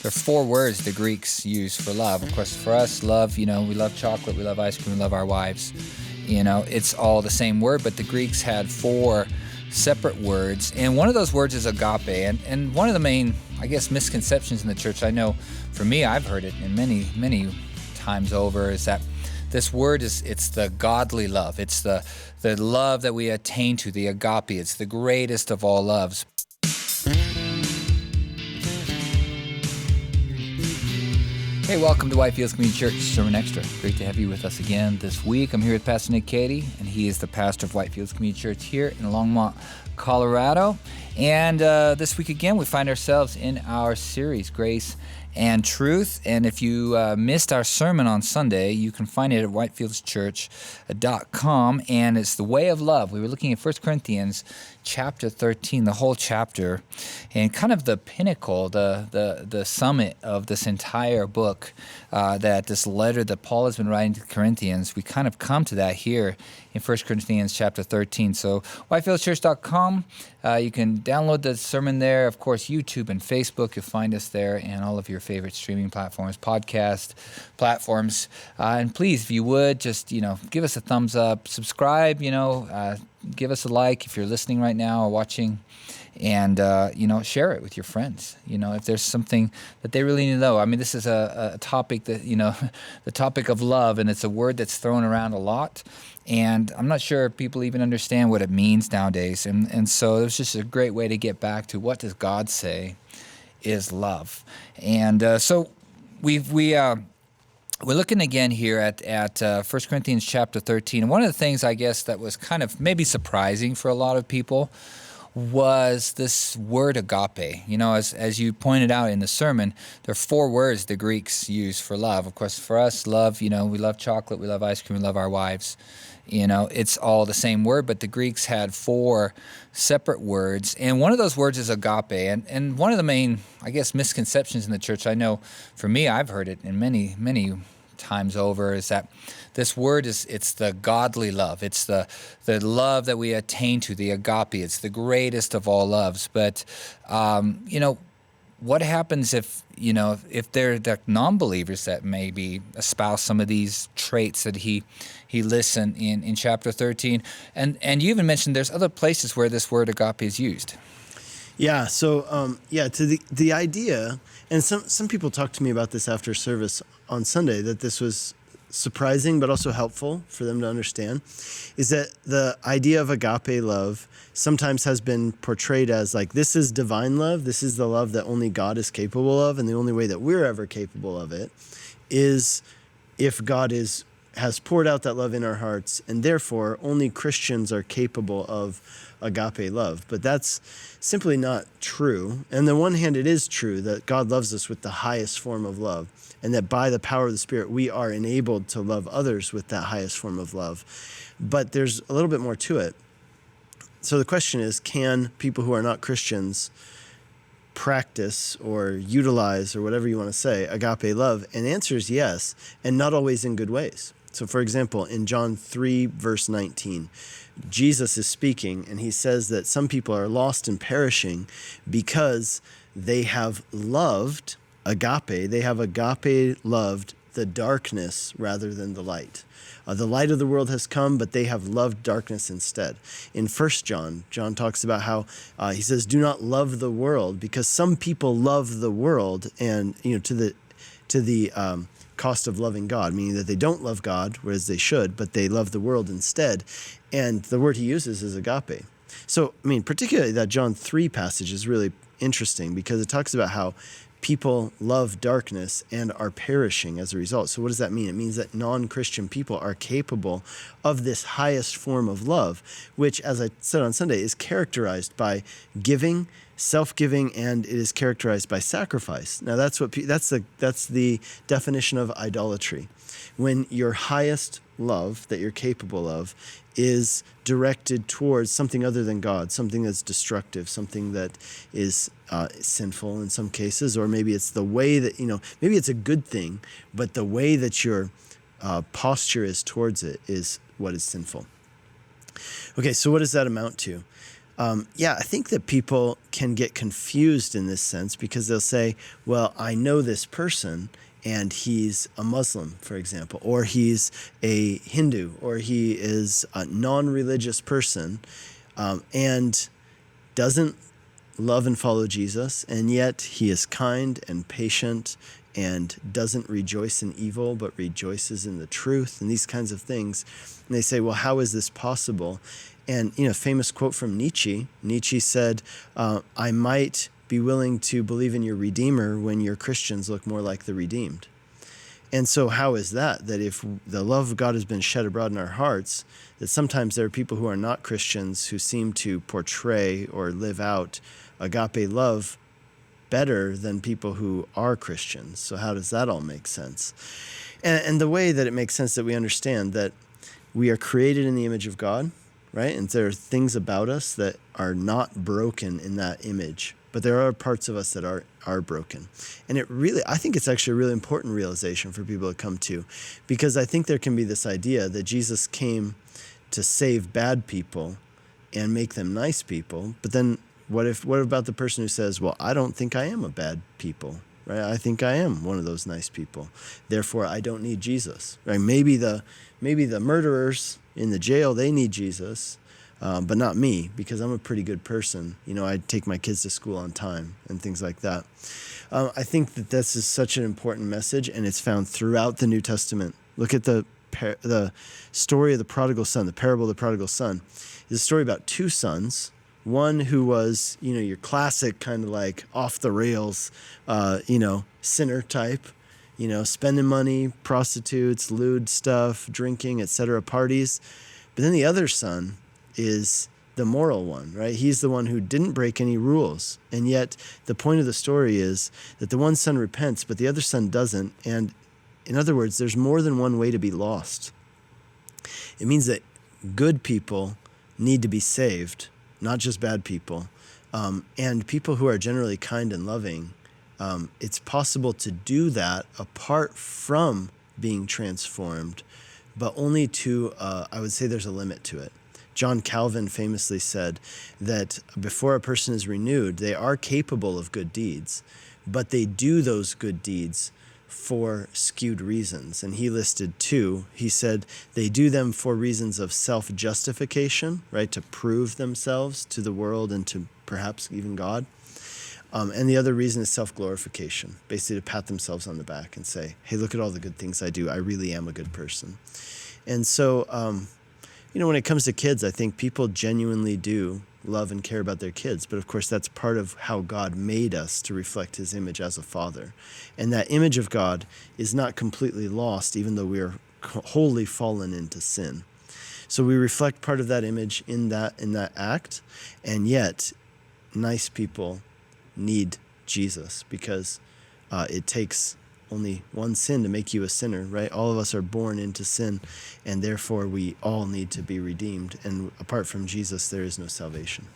There are four words the Greeks use for love. Of course, for us, love, we love chocolate, we love ice cream, we love our wives. It's all the same word, but the Greeks had four separate words. And one of those words is agape. And one of the main, misconceptions in the church, I know for me, I've heard it in many times over, is that this word it's the godly love. It's the love that we attain to, the agape. It's the greatest of all loves. Hey, welcome to Whitefields Community Church Sermon Extra. Great to have you with us again this week. I'm here with Pastor Nick Cady, and he is the pastor of Whitefields Community Church here in Longmont, Colorado. And this week again, we find ourselves in our series, Grace and Truth. And if you missed our sermon on Sunday, you can find it at whitefieldschurch.com. And it's the way of love. We were looking at 1 Corinthians chapter 13, the whole chapter, and kind of the pinnacle, the summit of this entire book, that this letter that Paul has been writing to the Corinthians. We kind of come to that here in 1 Corinthians chapter 13. So whitefieldschurch.com, you can download the sermon there. Of course, YouTube and Facebook, you'll find us there, and all of your favorite streaming platforms, podcast platforms. And please, if you would, just, give us a thumbs up, subscribe, give us a like if you're listening right now or watching, and, share it with your friends. If there's something that they really need to know. I mean, this is a topic that, the topic of love, and it's a word that's thrown around a lot. And I'm not sure people even understand what it means nowadays. And so it was just a great way to get back to what does God say is love. And so we're looking again here at 1 Corinthians chapter 13. And one of the things, I guess, that was kind of maybe surprising for a lot of people was this word agape. As you pointed out in the sermon, there are four words the Greeks use for love. Of course, for us, love, we love chocolate, we love ice cream, we love our wives. It's all the same word, but the Greeks had four separate words. And one of those words is agape. And one of the main, misconceptions in the church, I know for me, I've heard it in many times over, is that this word it's the godly love. It's the love that we attain to, the agape. It's the greatest of all loves. But, what happens if they're the non-believers that maybe espouse some of these traits that he lists in chapter 13? And you even mentioned there's other places where this word agape is used. Yeah, so, to the idea, and some people talked to me about this after service on Sunday, that this was surprising but also helpful for them to understand, is that the idea of agape love sometimes has been portrayed as like, this is divine love, this is the love that only God is capable of, and the only way that we're ever capable of it is if God has poured out that love in our hearts, and therefore only Christians are capable of agape love. But that's simply not true. And on the one hand, it is true that God loves us with the highest form of love, and that by the power of the Spirit, we are enabled to love others with that highest form of love. But there's a little bit more to it. So the question is, can people who are not Christians practice or utilize, or whatever you want to say, agape love? And the answer is yes, and not always in good ways. So for example, in John 3, verse 19, Jesus is speaking, and he says that some people are lost and perishing because they have loved agape. They have agape loved the darkness rather than the light. The light of the world has come, but they have loved darkness instead. In 1 John, John talks about how he says, do not love the world, because some people love the world and, to the cost of loving God, meaning that they don't love God, whereas they should, but they love the world instead. And the word he uses is agape. So, particularly that John 3 passage is really interesting because it talks about how people love darkness and are perishing as a result. So what does that mean? It means that non-Christian people are capable of this highest form of love, which, as I said on Sunday, is characterized by giving, self-giving, and it is characterized by sacrifice. Now that's the definition of idolatry. When your highest love that you're capable of is directed towards something other than God, something that's destructive, something that is sinful in some cases, or maybe it's the way that, maybe it's a good thing, but the way that your posture is towards it is what is sinful. Okay, so what does that amount to? I think that people can get confused in this sense because they'll say, well, I know this person and he's a Muslim, for example, or he's a Hindu, or he is a non-religious person, and doesn't love and follow Jesus, and yet he is kind and patient and doesn't rejoice in evil, but rejoices in the truth, and these kinds of things. And they say, well, how is this possible? And, famous quote from Nietzsche. Nietzsche said, I might be willing to believe in your Redeemer when your Christians look more like the redeemed. And so how is that? That if the love of God has been shed abroad in our hearts, that sometimes there are people who are not Christians who seem to portray or live out agape love better than people who are Christians. So how does that all make sense? And the way that it makes sense that we understand that we are created in the image of God, right? And there are things about us that are not broken in that image, but there are parts of us that are broken. And I think it's actually a really important realization for people to come to, because I think there can be this idea that Jesus came to save bad people and make them nice people. But then what about the person who says, well, I don't think I am a bad people, right? I think I am one of those nice people. Therefore, I don't need Jesus, right? Maybe the murderers in the jail, they need Jesus, but not me, because I'm a pretty good person. I take my kids to school on time and things like that. I think that this is such an important message, and it's found throughout the New Testament. Look at the story of the prodigal son, the parable of the prodigal son. It's a story about two sons. One who was, your classic kind of like off the rails, sinner type, spending money, prostitutes, lewd stuff, drinking, etc., parties. But then the other son is the moral one, right? He's the one who didn't break any rules. And yet the point of the story is that the one son repents, but the other son doesn't. And in other words, there's more than one way to be lost. It means that good people need to be saved, not just bad people. And people who are generally kind and loving, it's possible to do that apart from being transformed, but only to, I would say there's a limit to it. John Calvin famously said that before a person is renewed, they are capable of good deeds, but they do those good deeds for skewed reasons. And he listed two. He said they do them for reasons of self-justification, right, to prove themselves to the world and to perhaps even God. And the other reason is self-glorification, basically to pat themselves on the back and say, hey, look at all the good things I do. I really am a good person. And so, when it comes to kids, I think people genuinely do love and care about their kids. But of course, that's part of how God made us to reflect his image as a father. And that image of God is not completely lost, even though we are wholly fallen into sin. So we reflect part of that image in that act. And yet, nice people need Jesus, because it takes only one sin to make you a sinner, right? All of us are born into sin, and therefore we all need to be redeemed. And apart from Jesus, there is no salvation.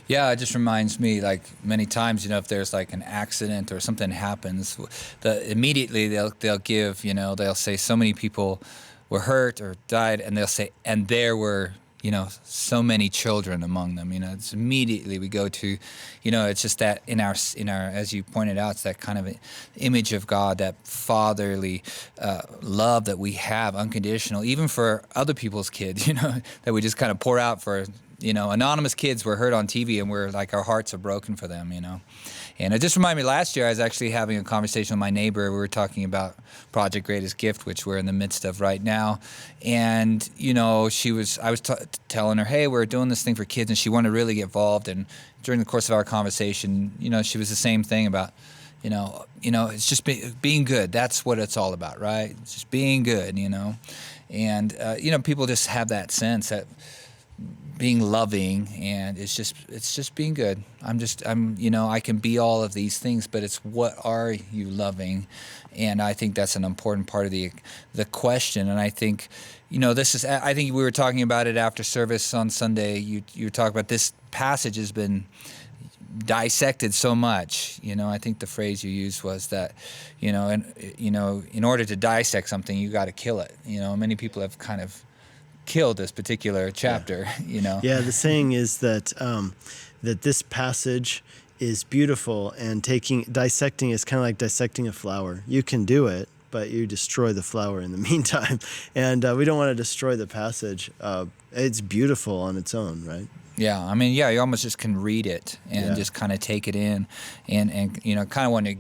Yeah, it just reminds me, like many times, if there's like an accident or something happens, immediately they'll give, they'll say so many people were hurt or died, and they'll say, and there were, so many children among them. It's immediately we go to, it's just that in our, as you pointed out, it's that kind of image of God, that fatherly love that we have, unconditional, even for other people's kids, that we just kind of pour out for, anonymous kids were hurt on TV, and we're like, our hearts are broken for them, And it just reminded me, last year I was actually having a conversation with my neighbor. We were talking about Project Greatest Gift, which we're in the midst of right now. And, I was telling her, hey, we're doing this thing for kids, and she wanted to really get involved. And during the course of our conversation, she was the same thing about, it's just being good. That's what it's all about, right? It's just being good, And, people just have that sense that being loving, and it's just being good. I can be all of these things, but it's what are you loving? And I think that's an important part of the question. And I think, I think we were talking about it after service on Sunday. You were talking about this passage has been dissected so much. I think the phrase you used was that, in order to dissect something, you got to kill it. Many people have kind of kill this particular chapter. Yeah, the saying is that that this passage is beautiful, and dissecting is kind of like dissecting a flower. You can do it, but you destroy the flower in the meantime. And we don't want to destroy the passage. It's beautiful on its own, right? Yeah, I mean, you almost just can read it and just kind of take it in, and kind of want to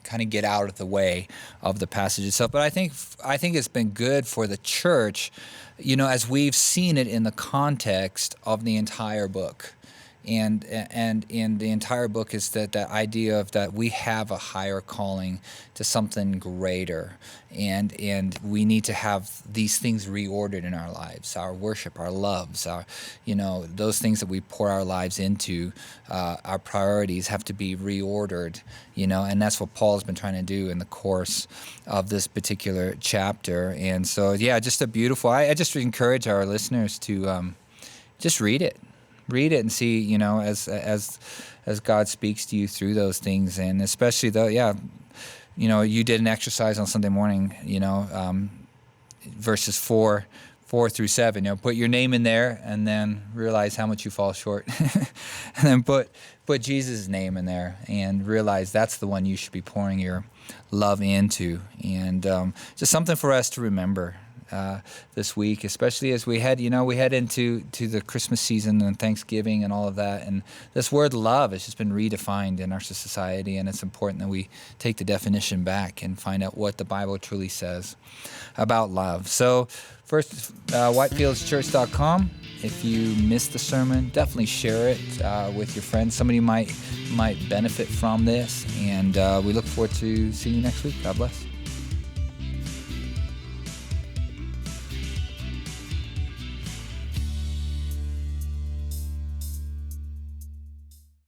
kind of get out of the way of the passage itself. But I think it's been good for the church, as we've seen it in the context of the entire book. And in the entire book is that idea of that we have a higher calling to something greater, and we need to have these things reordered in our lives, our worship, our loves, our those things that we pour our lives into, our priorities have to be reordered, and that's what Paul's been trying to do in the course of this particular chapter. And so just a beautiful. I just encourage our listeners to just read it and see, as God speaks to you through those things. And especially though, you did an exercise on Sunday morning, verses 4 through 7, put your name in there and then realize how much you fall short. And then put Jesus' name in there and realize that's the one you should be pouring your love into. And just something for us to remember this week, especially as we head into the Christmas season and Thanksgiving and all of that. And this word love has just been redefined in our society, and it's important that we take the definition back and find out what the Bible truly says about love. So first, whitefieldschurch.com. If you missed the sermon, definitely share it with your friends. Somebody might benefit from this, and we look forward to seeing you next week. God bless.